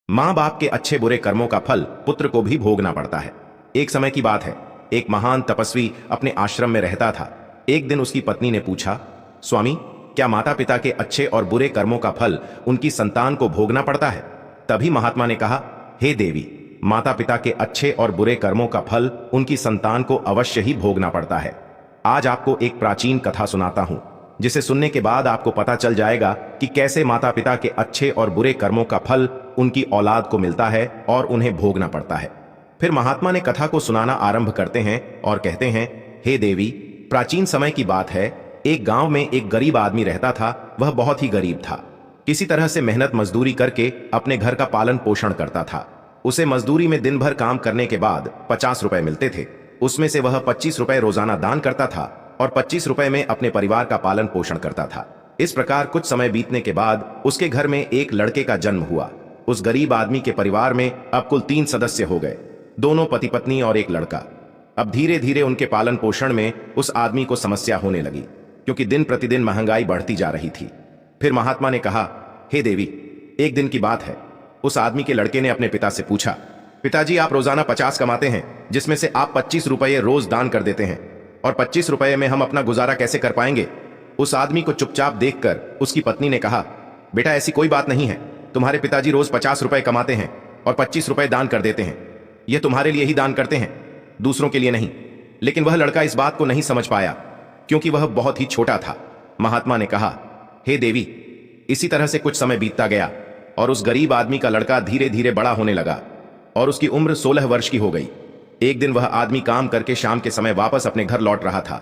माँ बाप के अच्छे बुरे कर्मों का फल पुत्र को भी भोगना पड़ता है। एक समय की बात है, एक महान तपस्वी अपने आश्रम में रहता था। एक दिन उसकी पत्नी ने पूछा, स्वामी, क्या माता पिता के अच्छे और बुरे कर्मों का फल उनकी संतान को भोगना पड़ता है? तभी महात्मा ने कहा, हे देवी, माता पिता के अच्छे और बुरे कर्मों का फल उनकी संतान को अवश्य ही भोगना पड़ता है। आज आपको एक प्राचीन कथा सुनाता हूं, जिसे सुनने के बाद आपको पता चल जाएगा कि कैसे माता पिता के अच्छे और बुरे कर्मों का फल उनकी औलाद को मिलता है और उन्हें भोगना पड़ता है। फिर महात्मा ने कथा को सुनाना आरंभ करते हैं और कहते हैं, हे देवी, प्राचीन समय की बात है। एक गांव में एक गरीब आदमी रहता था। वह बहुत ही गरीब था। किसी तरह से मेहनत मजदूरी करके अपने घर का पालन पोषण करता था। उसे मजदूरी में दिन भर काम करने के बाद 50 रुपए मिलते थे। उसमें से वह 25 रुपए रोजाना दान करता था और 25 रुपए में अपने परिवार का पालन पोषण करता था। इस प्रकार कुछ समय बीतने के बाद उसके घर में एक लड़के का जन्म हुआ। उस गरीब आदमी के परिवार में अब कुल 3 सदस्य हो गए, दोनों पति पत्नी और एक लड़का। अब धीरे धीरे उनके पालन पोषण में उस आदमी को समस्या होने लगी, क्योंकि दिन प्रतिदिन महंगाई बढ़ती जा रही थी। फिर महात्मा ने कहा, हे देवी, एक दिन की बात है। उस आदमी के लड़के ने अपने पिता से पूछा, पिताजी, आप रोजाना 50 कमाते हैं, जिसमें से आप 25 रुपये रोज दान कर देते हैं, और 25 रुपये में हम अपना गुजारा कैसे कर पाएंगे? उस आदमी को चुपचाप देखकर उसकी पत्नी ने कहा, बेटा, ऐसी कोई बात नहीं है। तुम्हारे पिताजी रोज 50 रुपये कमाते हैं और 25 रुपये दान कर देते हैं। यह तुम्हारे लिए ही दान करते हैं, दूसरों के लिए नहीं। लेकिन वह लड़का इस बात को नहीं समझ पाया, क्योंकि वह बहुत ही छोटा था। महात्मा ने कहा, हे देवी, इसी तरह से कुछ समय बीतता गया और उस गरीब आदमी का लड़का धीरे धीरे बड़ा होने लगा और उसकी उम्र 16 वर्ष की हो गई। एक दिन वह आदमी काम करके शाम के समय वापस अपने घर लौट रहा था।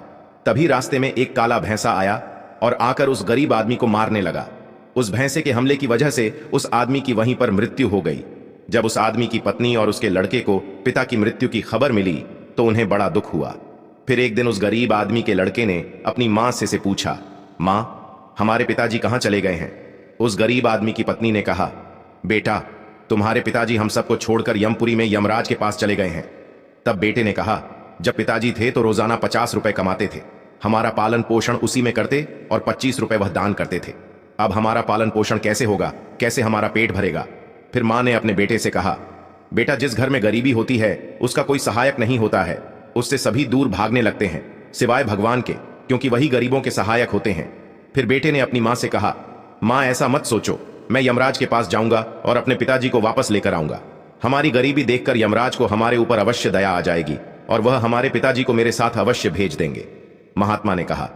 तभी रास्ते में एक काला भैंसा आया और आकर उस गरीब आदमी को मारने लगा। उस भैंसे के हमले की वजह से उस आदमी की वहीं पर मृत्यु हो गई। जब उस आदमी की पत्नी और उसके लड़के को पिता की मृत्यु की खबर मिली तो उन्हें बड़ा दुख हुआ। फिर एक दिन उस गरीब आदमी के लड़के ने अपनी मां से पूछा, मां, हमारे पिताजी कहां चले गए हैं? उस गरीब आदमी की पत्नी ने कहा, बेटा, तुम्हारे पिताजी हम सबको छोड़कर यमपुरी में यमराज के पास चले गए हैं। तब बेटे ने कहा, जब पिताजी थे तो रोजाना 50 रुपए कमाते थे। हमारा पालन पोषण उसी में करते और 25 रुपए वह दान करते थे। अब हमारा पालन पोषण कैसे होगा? कैसे हमारा पेट भरेगा? फिर मां ने अपने बेटे से कहा, बेटा, जिस घर में गरीबी होती है उसका कोई सहायक नहीं होता है। उससे सभी दूर भागने लगते हैं, सिवाय भगवान के, क्योंकि वही गरीबों के सहायक होते हैं। फिर बेटे ने अपनी मां से कहा, मां, ऐसा मत सोचो। मैं यमराज के पास जाऊंगा और अपने पिताजी को वापस लेकर आऊंगा। हमारी गरीबी देखकर यमराज को हमारे ऊपर अवश्य दया आ जाएगी और वह हमारे पिताजी को मेरे साथ अवश्य भेज देंगे। महात्मा ने कहा,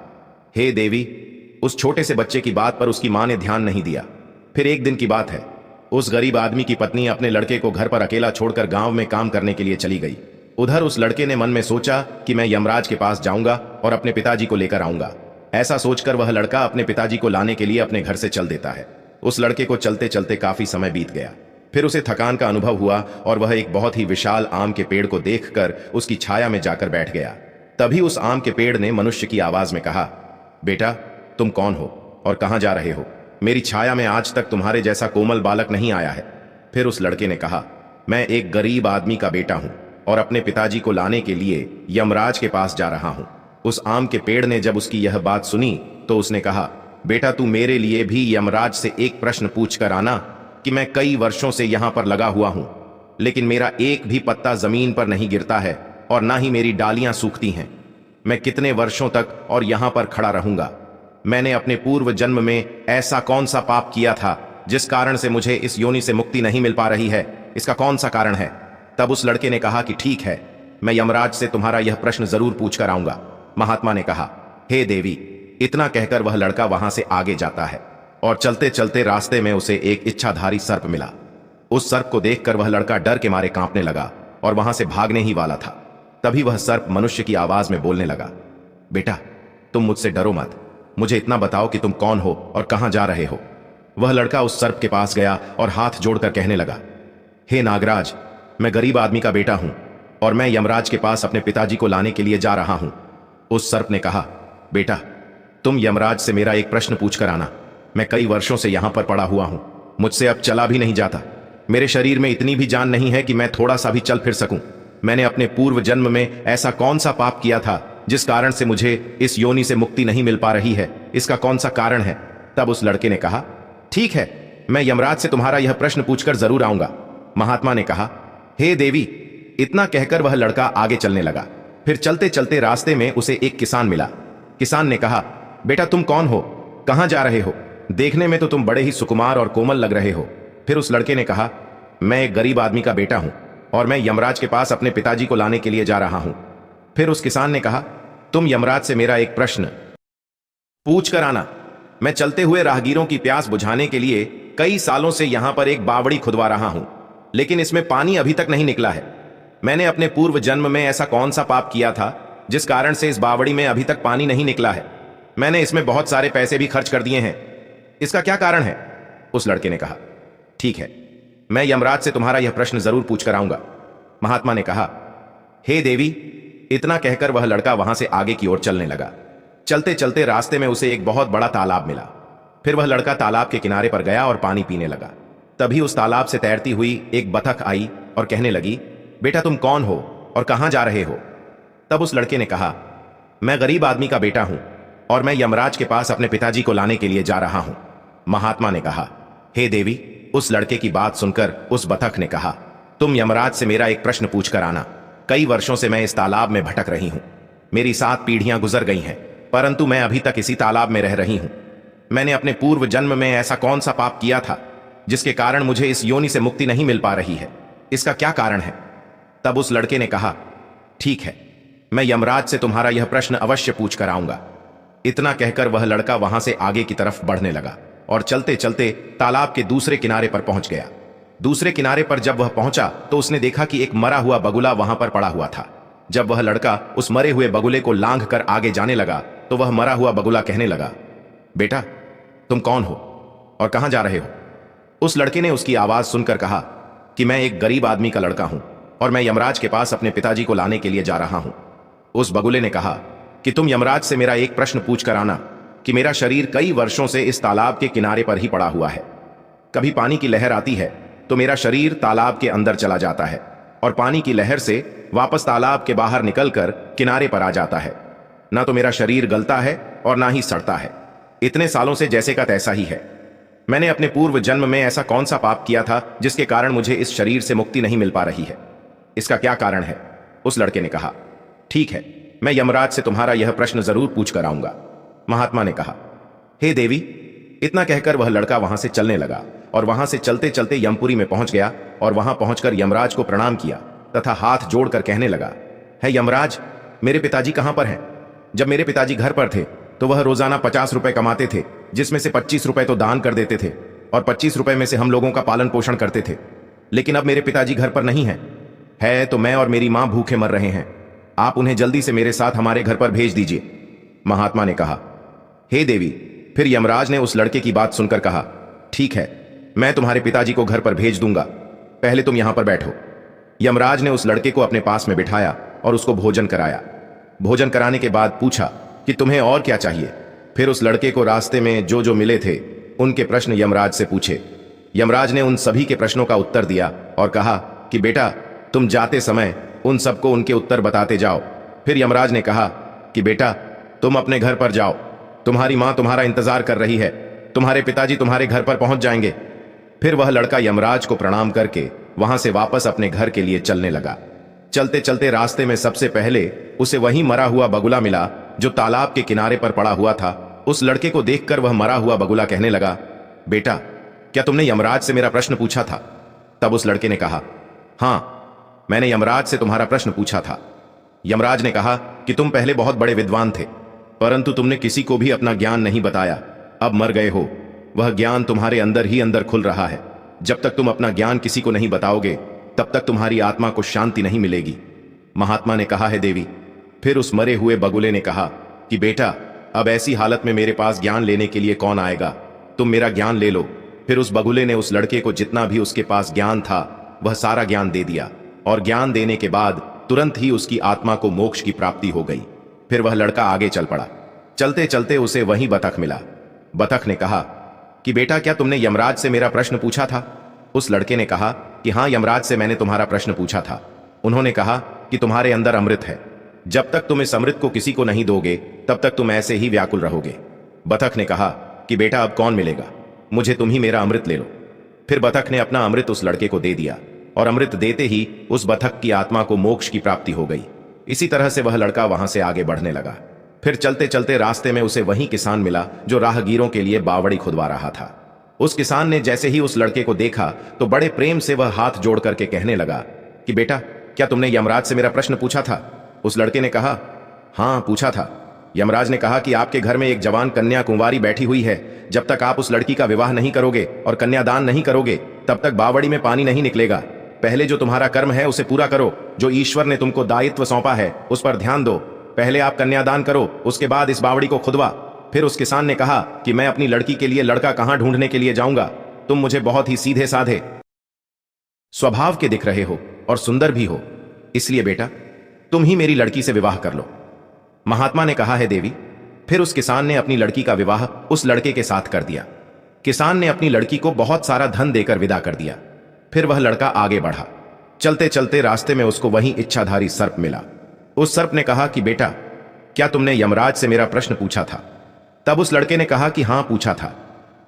हे देवी, उस छोटे से बच्चे की बात पर उसकी मां ने ध्यान नहीं दिया। फिर एक दिन की बात है, उस गरीब आदमी की पत्नी अपने लड़के को घर पर अकेला छोड़कर गांव में काम करने के लिए चली गई। उधर उस लड़के ने मन में सोचा कि मैं यमराज के पास जाऊंगा और अपने पिताजी को लेकर आऊंगा। ऐसा सोचकर वह लड़का अपने पिताजी को लाने के लिए अपने घर से चल देता है। उस लड़के को चलते चलते काफी समय बीत गया। फिर उसे थकान का अनुभव हुआ और वह एक बहुत ही विशाल आम के पेड़ को देखकर उसकी छाया में जाकर बैठ गया। तभी उस आम के पेड़ ने मनुष्य की आवाज में कहा, बेटा, तुम कौन हो और कहां जा रहे हो? मेरी छाया में आज तक तुम्हारे जैसा कोमल बालक नहीं आया है। फिर उस लड़के ने कहा, मैं एक गरीब आदमी का बेटा हूं और अपने पिताजी को लाने के लिए यमराज के पास जा रहा हूं। उस आम के पेड़ ने जब उसकी यह बात सुनी तो उसने कहा, बेटा, तू मेरे लिए भी यमराज से एक प्रश्न पूछ कर आना कि मैं कई वर्षों से यहां पर लगा हुआ हूं, लेकिन मेरा एक भी पत्ता जमीन पर नहीं गिरता है और ना ही मेरी डालियां सूखती हैं। मैं कितने वर्षों तक और यहां पर खड़ा रहूंगा? मैंने अपने पूर्व जन्म में ऐसा कौन सा पाप किया था जिस कारण से मुझे इस योनि से मुक्ति नहीं मिल पा रही है? इसका कौन सा कारण है? तब उस लड़के ने कहा कि ठीक है, मैं यमराज से तुम्हारा यह प्रश्न जरूर पूछ कर आऊंगा। महात्मा ने कहा, हे देवी। इतना कहकर वह लड़का वहां से आगे जाता है और चलते चलते रास्ते में उसे एक इच्छाधारी सर्प मिला। उस सर्प को देखकर वह लड़का डर के मारे कांपने लगा और वहां से भागने ही वाला था। तभी वह सर्प मनुष्य की आवाज में बोलने लगा, बेटा, तुम मुझसे डरो मत। मुझे इतना बताओ कि तुम कौन हो और कहां जा रहे हो? वह लड़का उस सर्प के पास गया और हाथ जोड़कर कहने लगा, हे नागराज, मैं गरीब आदमी का बेटा हूं और मैं यमराज के पास अपने पिताजी को लाने के लिए जा रहा हूं। उस सर्प ने कहा, बेटा, तुम यमराज से मेरा एक प्रश्न पूछ कर आना। मैं कई वर्षों से यहां पर पड़ा हुआ हूं, मुझसे अब चला भी नहीं जाता। मेरे शरीर में इतनी भी जान नहीं है कि मैं थोड़ा सा भी चल फिर सकूं। मैंने अपने पूर्व जन्म में ऐसा कौन सा पाप किया था जिस कारण से मुझे इस योनि से मुक्ति नहीं मिल पा रही है? इसका कौन सा कारण है? तब उस लड़के ने कहा, ठीक है, मैं यमराज से तुम्हारा यह प्रश्न पूछकर जरूर आऊंगा। महात्मा ने कहा, हे देवी। इतना कहकर वह लड़का आगे चलने लगा। फिर चलते चलते रास्ते में उसे एक किसान मिला। किसान ने कहा, बेटा तुम कौन हो, कहां जा रहे हो? देखने में तो तुम बड़े ही सुकुमार और कोमल लग रहे हो। फिर उस लड़के ने कहा, मैं एक गरीब आदमी का बेटा हूं और मैं यमराज के पास अपने पिताजी को लाने के लिए जा रहा हूं। फिर उस किसान ने कहा, तुम यमराज से मेरा एक प्रश्न पूछ कर आना। मैं चलते हुए राहगीरों की प्यास बुझाने के लिए कई सालों से यहां पर एक बावड़ी खुदवा रहा हूं, लेकिन इसमें पानी अभी तक नहीं निकला है। मैंने अपने पूर्व जन्म में ऐसा कौन सा पाप किया था जिस कारण से इस बावड़ी में अभी तक पानी नहीं निकला है? मैंने इसमें बहुत सारे पैसे भी खर्च कर दिए हैं, इसका क्या कारण है? उस लड़के ने कहा, ठीक है, मैं यमराज से तुम्हारा यह प्रश्न जरूर पूछ कर आऊंगा। महात्मा ने कहा, हे देवी। इतना कहकर वह लड़का वहां से आगे की ओर चलने लगा। चलते चलते रास्ते में उसे एक बहुत बड़ा तालाब मिला। फिर वह लड़का तालाब के किनारे पर गया और पानी पीने लगा। तभी उस तालाब से तैरती हुई एक बतख आई और कहने लगी, बेटा तुम कौन हो और कहां जा रहे हो? तब उस लड़के ने कहा, मैं गरीब आदमी का बेटा हूं और मैं यमराज के पास अपने पिताजी को लाने के लिए जा रहा हूं। महात्मा ने कहा, हे देवी। उस लड़के की बात सुनकर उस बतख ने कहा, तुम यमराज से मेरा एक प्रश्न पूछ कर आना। कई वर्षों से मैं इस तालाब में भटक रही हूं। मेरी 7 पीढ़ियां गुजर गई हैं, परंतु मैं अभी तक इसी तालाब में रह रही हूं। मैंने अपने पूर्व जन्म में ऐसा कौन सा पाप किया था जिसके कारण मुझे इस योनि से मुक्ति नहीं मिल पा रही है? इसका क्या कारण है? तब उस लड़के ने कहा, ठीक है, मैं यमराज से तुम्हारा यह प्रश्न अवश्य पूछ कर आऊंगा। इतना कहकर वह लड़का वहां से आगे की तरफ बढ़ने लगा और चलते चलते तालाब के दूसरे किनारे पर पहुंच गया। दूसरे किनारे पर जब वह पहुंचा तो उसने देखा कि एक मरा हुआ बगुला वहां पर पड़ा हुआ था। जब वह लड़का उस मरे हुए बगुले को लांघ कर आगे जाने लगा तो वह मरा हुआ बगुला कहने लगा, बेटा तुम कौन हो और कहां जा रहे हो? उस लड़के ने उसकी आवाज सुनकर कहा कि मैं एक गरीब आदमी का लड़का हूं और मैं यमराज के पास अपने पिताजी को लाने के लिए जा रहा हूं। उस बगुले ने कहा कि तुम यमराज से मेरा एक प्रश्न पूछ कर आना कि मेरा शरीर कई वर्षों से इस तालाब के किनारे पर ही पड़ा हुआ है। कभी पानी की लहर आती है तो मेरा शरीर तालाब के अंदर चला जाता है और पानी की लहर से वापस तालाब के बाहर निकलकर किनारे पर आ जाता है। ना तो मेरा शरीर गलता है और ना ही सड़ता है। इतने सालों से जैसे का तैसा ही है। मैंने अपने पूर्व जन्म में ऐसा कौन सा पाप किया था जिसके कारण मुझे इस शरीर से मुक्ति नहीं मिल पा रही है? इसका क्या कारण है? उस लड़के ने कहा, ठीक है, मैं यमराज से तुम्हारा यह प्रश्न जरूर पूछ कर आऊंगा। महात्मा ने कहा, हे देवी। इतना कहकर वह लड़का वहां से चलने लगा और वहां से चलते चलते यमपुरी में पहुंच गया और वहां पहुंचकर यमराज को प्रणाम किया तथा हाथ जोड़कर कहने लगा, है यमराज, मेरे पिताजी कहां पर हैं? जब मेरे पिताजी घर पर थे तो वह रोजाना 50 रुपए कमाते थे, जिसमें से 25 रुपए तो दान कर देते थे और 25 रुपए में से हम लोगों का पालन पोषण करते थे। लेकिन अब मेरे पिताजी घर पर नहीं है तो मैं और मेरी मां भूखे मर रहे हैं। आप उन्हें जल्दी से मेरे साथ हमारे घर पर भेज दीजिए। महात्मा ने कहा, हे देवी। फिर यमराज ने उस लड़के की बात सुनकर कहा, ठीक है, मैं तुम्हारे पिताजी को घर पर भेज दूंगा, पहले तुम यहां पर बैठो। यमराज ने उस लड़के को अपने पास में बिठाया और उसको भोजन कराया। भोजन कराने के बाद पूछा कि तुम्हें और क्या चाहिए? फिर उस लड़के को रास्ते में जो जो मिले थे उनके प्रश्न यमराज से पूछे। यमराज ने उन सभी के प्रश्नों का उत्तर दिया और कहा कि बेटा तुम जाते समय उन सबको उनके उत्तर बताते जाओ। फिर यमराज ने कहा कि बेटा तुम अपने घर पर जाओ, तुम्हारी मां तुम्हारा इंतजार कर रही है, तुम्हारे पिताजी तुम्हारे घर पर पहुंच जाएंगे। फिर वह लड़का यमराज को प्रणाम करके वहां से वापस अपने घर के लिए चलने लगा। चलते चलते रास्ते में सबसे पहले उसे वही मरा हुआ बगुला मिला जो तालाब के किनारे पर पड़ा हुआ था। उस लड़के को देखकर वह मरा हुआ बगुला कहने लगा, बेटा क्या तुमने यमराज से मेरा प्रश्न पूछा था? तब उस लड़के ने कहा, हां, मैंने यमराज से तुम्हारा प्रश्न पूछा था। यमराज ने कहा कि तुम पहले बहुत बड़े विद्वान थे, परंतु तुमने किसी को भी अपना ज्ञान नहीं बताया। अब मर गए हो, वह ज्ञान तुम्हारे अंदर ही अंदर खुल रहा है। जब तक तुम अपना ज्ञान किसी को नहीं बताओगे तब तक तुम्हारी आत्मा को शांति नहीं मिलेगी। महात्मा ने कहा, है देवी। फिर उस मरे हुए बगुले ने कहा कि बेटा अब ऐसी हालत में मेरे पास ज्ञान लेने के लिए कौन आएगा, तुम मेरा ज्ञान ले लो। फिर उस बगुले ने उस लड़के को जितना भी उसके पास ज्ञान था वह सारा ज्ञान दे दिया और ज्ञान देने के बाद तुरंत ही उसकी आत्मा को मोक्ष की प्राप्ति हो गई। फिर वह लड़का आगे चल पड़ा। चलते चलते उसे वही बतख मिला। बतख ने कहा कि बेटा क्या तुमने यमराज से मेरा प्रश्न पूछा था? उस लड़के ने कहा कि हां, यमराज से मैंने तुम्हारा प्रश्न पूछा था। उन्होंने कहा कि तुम्हारे अंदर अमृत है, जब तक तुम इस अमृत को किसी को नहीं दोगे तब तक तुम ऐसे ही व्याकुल रहोगे। बतख ने कहा कि बेटा अब कौन मिलेगा, मुझे तुम ही मेरा अमृत ले लो। फिर बतख ने अपना अमृत उस लड़के को दे दिया और अमृत देते ही उस बतख की आत्मा को मोक्ष की प्राप्ति हो गई। इसी तरह से वह लड़का वहां से आगे बढ़ने लगा। फिर चलते चलते रास्ते में उसे वही किसान मिला जो राहगीरों के लिए बावड़ी खुदवा रहा था। उस किसान ने जैसे ही उस लड़के को देखा तो बड़े प्रेम से वह हाथ जोड़ करके कहने लगा कि बेटा, क्या तुमने यमराज से मेरा प्रश्न पूछा था? उस लड़के ने कहा, हाँ पूछा था। यमराज ने कहा कि आपके घर में एक जवान कन्या कुंवारी बैठी हुई है। जब तक आप उस लड़की का विवाह नहीं करोगे और कन्यादान नहीं करोगे तब तक बावड़ी में पानी नहीं निकलेगा। पहले जो तुम्हारा कर्म है उसे पूरा करो। जो ईश्वर ने तुमको दायित्व सौंपा है उस पर ध्यान दो। पहले आप कन्यादान करो, उसके बाद इस बावड़ी को खुदवा। फिर उस किसान ने कहा कि मैं अपनी लड़की के लिए लड़का कहां ढूंढने के लिए जाऊंगा? तुम मुझे बहुत ही सीधे साधे स्वभाव के दिख रहे हो और सुंदर भी हो, इसलिए बेटा तुम ही मेरी लड़की से विवाह कर लो। महात्मा ने कहा है देवी। फिर उस किसान ने अपनी लड़की का विवाह उस लड़के के साथ कर दिया। किसान ने अपनी लड़की को बहुत सारा धन देकर विदा कर दिया। फिर वह लड़का आगे बढ़ा। चलते चलते रास्ते में उसको वहीं इच्छाधारी सर्प मिला। उस सर्प ने कहा कि बेटा, क्या तुमने यमराज से मेरा प्रश्न पूछा था? तब उस लड़के ने कहा कि हां पूछा था।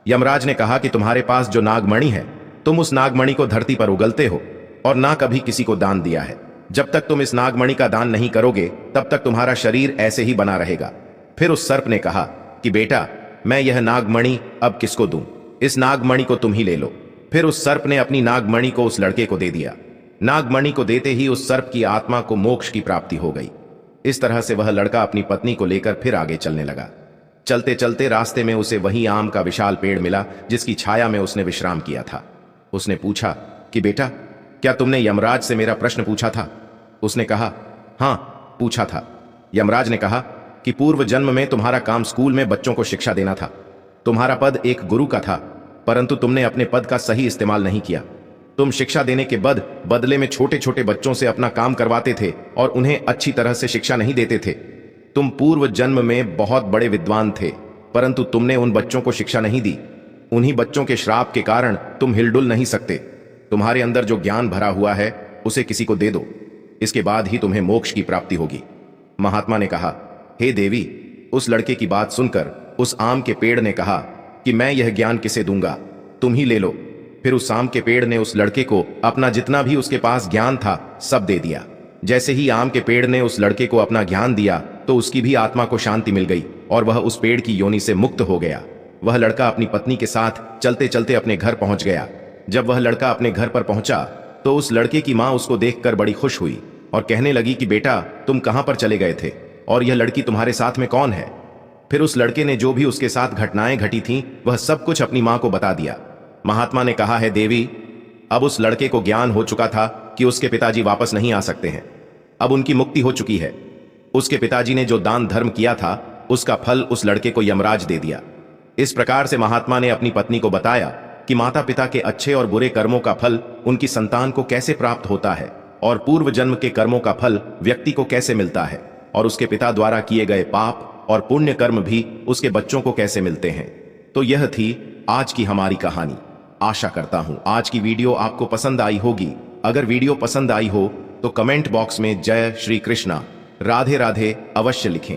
यमराज ने कहा कि तुम्हारे पास जो नागमणि है, तुम उस नागमणि को धरती पर उगलते हो और ना कभी किसी को दान दिया है। जब तक तुम इस नागमणि का दान नहीं करोगे तब तक तुम्हारा शरीर ऐसे ही बना रहेगा। फिर उस सर्प ने कहा कि बेटा, मैं यह नागमणि अब किसको दूं? इस नागमणि को तुम ही ले लो। फिर उस सर्प ने अपनी नागमणि को उस लड़के को दे दिया। नागमणि को देते ही उस सर्प की आत्मा को मोक्ष की प्राप्ति हो गई। इस तरह से वह लड़का अपनी पत्नी को लेकर फिर आगे चलने लगा। चलते चलते रास्ते में उसे वही आम का विशाल पेड़ मिला जिसकी छाया में उसने विश्राम किया था। उसने पूछा कि बेटा, क्या तुमने यमराज से मेरा प्रश्न पूछा था? उसने कहा, हां पूछा था। यमराज ने कहा कि पूर्व जन्म में तुम्हारा काम स्कूल में बच्चों को शिक्षा देना था। तुम्हारा पद एक गुरु का था, परंतु तुमने अपने पद का सही इस्तेमाल नहीं किया। तुम शिक्षा देने के बदले में छोटे छोटे बच्चों से अपना काम करवाते थे और उन्हें अच्छी तरह से शिक्षा नहीं देते थे। तुम पूर्व जन्म में बहुत बड़े विद्वान थे, परंतु तुमने उन बच्चों को शिक्षा नहीं दी। उन्हीं बच्चों के श्राप के कारण तुम हिलडुल नहीं सकते। तुम्हारे अंदर जो ज्ञान भरा हुआ है उसे किसी को दे दो, इसके बाद ही तुम्हें मोक्ष की प्राप्ति होगी। महात्मा ने कहा, हे देवी, उस लड़के की बात सुनकर उस आम के पेड़ ने कहा कि मैं यह ज्ञान किसे दूंगा, तुम ही ले लो। फिर उस आम के पेड़ ने उस लड़के को अपना जितना भी उसके पास ज्ञान था सब दे दिया। जैसे ही आम के पेड़ ने उस लड़के को अपना ज्ञान दिया तो उसकी भी आत्मा को शांति मिल गई और वह उस पेड़ की योनि से मुक्त हो गया। वह लड़का अपनी पत्नी के साथ चलते चलते अपने घर पहुंच गया। जब वह लड़का अपने घर पर पहुंचा तो उस लड़के की मां उसको देखकर बड़ी खुश हुई और कहने लगी कि बेटा, तुम कहां पर चले गए थे और यह लड़की तुम्हारे साथ में कौन है? फिर उस लड़के ने जो भी उसके साथ घटनाएं घटी थीं वह सब कुछ अपनी मां को बता दिया। महात्मा ने कहा है देवी, अब उस लड़के को ज्ञान हो चुका था कि उसके पिताजी वापस नहीं आ सकते हैं। अब उनकी मुक्ति हो चुकी है। उसके पिताजी ने जो दान धर्म किया था उसका फल उस लड़के को यमराज दे दिया। इस प्रकार से महात्मा ने अपनी पत्नी को बताया कि माता पिता के अच्छे और बुरे कर्मों का फल उनकी संतान को कैसे प्राप्त होता है और पूर्व जन्म के कर्मों का फल व्यक्ति को कैसे मिलता है और उसके पिता द्वारा किए गए पाप और पुण्य कर्म भी उसके बच्चों को कैसे मिलते हैं। तो यह थी आज की हमारी कहानी। आशा करता हूं आज की वीडियो आपको पसंद आई होगी। अगर वीडियो पसंद आई हो तो कमेंट बॉक्स में जय श्री कृष्णा, राधे राधे अवश्य लिखें।